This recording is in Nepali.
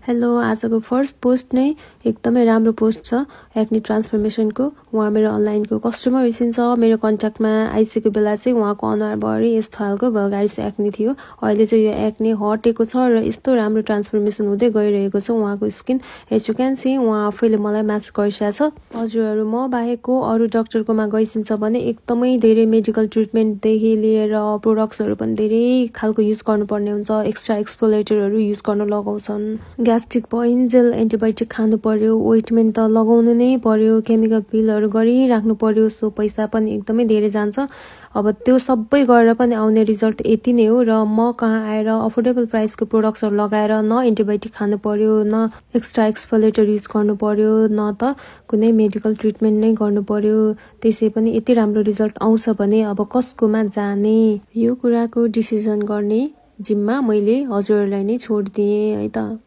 हेलो, आजको फर्स्ट पोस्ट नै एकदमै राम्रो पोस्ट छ एक्ने ट्रान्सफर्मेसनको। उहाँ मेरो अनलाइनको कस्टमर रहेछिन्छ। मेरो कन्ट्याक्टमा आइसकेको बेला चाहिँ उहाँको अनुहारभरि यस्तो खालको भल्गारिस एक्ने थियो। अहिले चाहिँ यो एक्ने हटेको छ र यस्तो राम्रो ट्रान्सफर्मेसन हुँदै गइरहेको छ उहाँको skin. As you can see उहाँ आफैले मलाई म्यासेज गरिरहेछ। हजुरहरू म बाहेकको अरू डक्टरकोमा गइसिन्छ भने एकदमै धेरै मेडिकल ट्रिटमेन्टदेखि लिएर प्रोडक्ट्सहरू पनि धेरै खालको युज गर्नुपर्ने हुन्छ। एक्स्ट्रा एक्सफोलेटरहरू युज गर्न लगाउँछन्। ग्यास्ट्रिक पोइन्जेल एन्टिबायोटिक खानु पर्यो, ओइन्टमेन्ट त लगाउनु नै पर्यो, केमिकल पिलहरू गरिराख्नु पर्यो। सो पैसा पनि एकदमै धेरै जान्छ। अब त्यो सबै गरेर पनि आउने रिजल्ट यति नै हो र म कहाँ आएर अफोर्डेबल प्राइसको प्रोडक्ट्सहरू लगाएर न एन्टिबायोटिक खानु पर्यो, न एक्स्ट्रा एक्सफोलेटर युज गर्नु पर्यो, न त कुनै मेडिकल ट्रिटमेन्ट नै गर्नु पर्यो। त्यसै पनि यति राम्रो रिजल्ट आउँछ भने अब कसकोमा जाने? यो कुराको डिसिजन गर्ने जिम्मा मैले हजुरहरूलाई नै छोडिदिएँ है त।